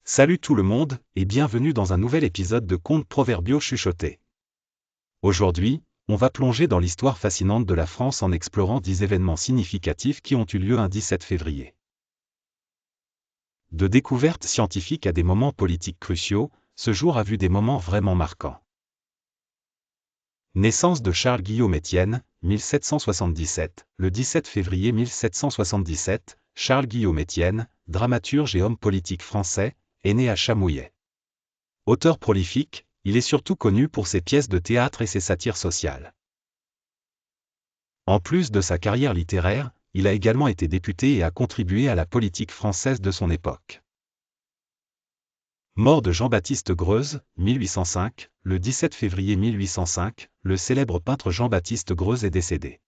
Salut tout le monde, et bienvenue dans un nouvel épisode de Contes proverbiaux chuchotés. Aujourd'hui, on va plonger dans l'histoire fascinante de la France en explorant 10 événements significatifs qui ont eu lieu un 17 février. De découvertes scientifiques à des moments politiques cruciaux, ce jour a vu des moments vraiment marquants. Naissance de Charles-Guillaume Étienne, 1777, le 17 février 1777, Charles-Guillaume Étienne, dramaturge et homme politique français, est né à Chamouillet. Auteur prolifique, il est surtout connu pour ses pièces de théâtre et ses satires sociales. En plus de sa carrière littéraire, il a également été député et a contribué à la politique française de son époque. Mort de Jean-Baptiste Greuze, 1805, le 17 février 1805, le célèbre peintre Jean-Baptiste Greuze est décédé.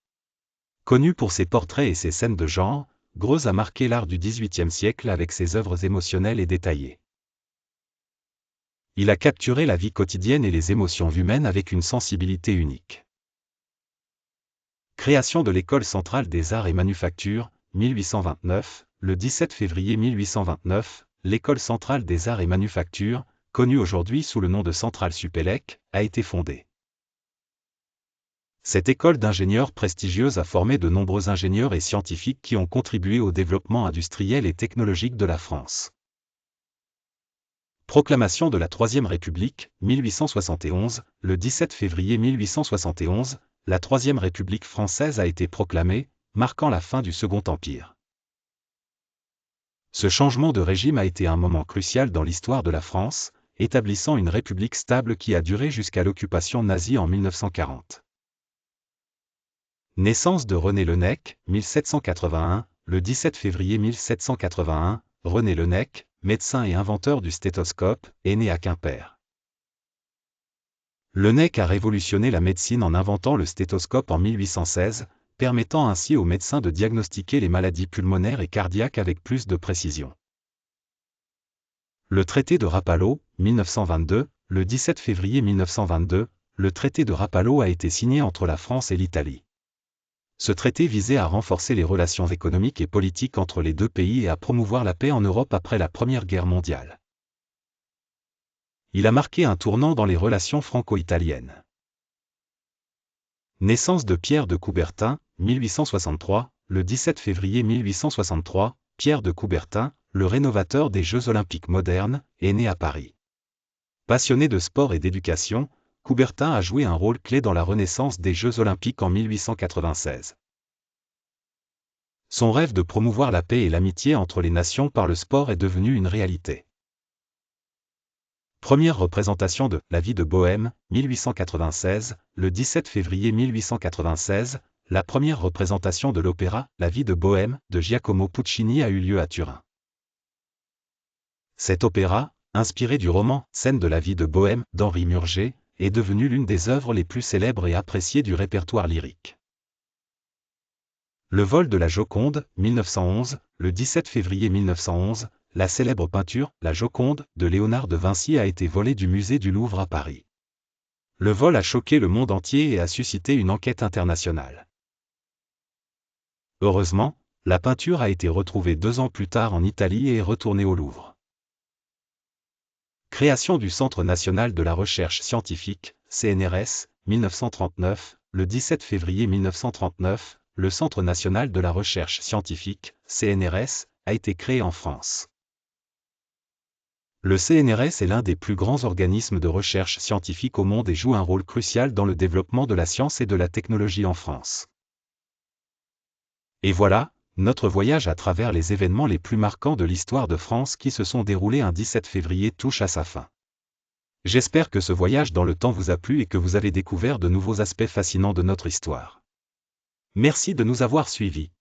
Connu pour ses portraits et ses scènes de genre, Greuze a marqué l'art du XVIIIe siècle avec ses œuvres émotionnelles et détaillées. Il a capturé la vie quotidienne et les émotions humaines avec une sensibilité unique. Création de l'École centrale des arts et manufactures, 1829, le 17 février 1829, l'École centrale des arts et manufactures, connue aujourd'hui sous le nom de Centrale Supélec, a été fondée. Cette école d'ingénieurs prestigieuse a formé de nombreux ingénieurs et scientifiques qui ont contribué au développement industriel et technologique de la France. Proclamation de la Troisième République, 1871, le 17 février 1871, la Troisième République française a été proclamée, marquant la fin du Second Empire. Ce changement de régime a été un moment crucial dans l'histoire de la France, établissant une république stable qui a duré jusqu'à l'occupation nazie en 1940. Naissance de René Laennec, 1781, le 17 février 1781, René Laennec, médecin et inventeur du stéthoscope, est né à Quimper. Laennec a révolutionné la médecine en inventant le stéthoscope en 1816, permettant ainsi aux médecins de diagnostiquer les maladies pulmonaires et cardiaques avec plus de précision. Le traité de Rapallo, 1922, le 17 février 1922, le traité de Rapallo a été signé entre la France et l'Italie. Ce traité visait à renforcer les relations économiques et politiques entre les deux pays et à promouvoir la paix en Europe après la Première Guerre mondiale. Il a marqué un tournant dans les relations franco-italiennes. Naissance de Pierre de Coubertin, 1863, le 17 février 1863, Pierre de Coubertin, le rénovateur des Jeux olympiques modernes, est né à Paris. Passionné de sport et d'éducation, Coubertin a joué un rôle clé dans la renaissance des Jeux olympiques en 1896. Son rêve de promouvoir la paix et l'amitié entre les nations par le sport est devenu une réalité. Première représentation de La vie de Bohème, 1896, le 17 février 1896, la première représentation de l'opéra La vie de Bohème de Giacomo Puccini a eu lieu à Turin. Cet opéra, inspiré du roman Scènes de la vie de Bohème d'Henri Murger, est devenu l'une des œuvres les plus célèbres et appréciées du répertoire lyrique. Le vol de la Joconde, 1911, le 17 février 1911, la célèbre peinture La Joconde de Léonard de Vinci a été volée du musée du Louvre à Paris. Le vol a choqué le monde entier et a suscité une enquête internationale. Heureusement, la peinture a été retrouvée 2 ans plus tard en Italie et est retournée au Louvre. Création du Centre national de la recherche scientifique, CNRS, 1939, le 17 février 1939, le Centre national de la recherche scientifique, CNRS, a été créé en France. Le CNRS est l'un des plus grands organismes de recherche scientifique au monde et joue un rôle crucial dans le développement de la science et de la technologie en France. Et voilà, notre voyage à travers les événements les plus marquants de l'histoire de France qui se sont déroulés un 17 février touche à sa fin. J'espère que ce voyage dans le temps vous a plu et que vous avez découvert de nouveaux aspects fascinants de notre histoire. Merci de nous avoir suivis.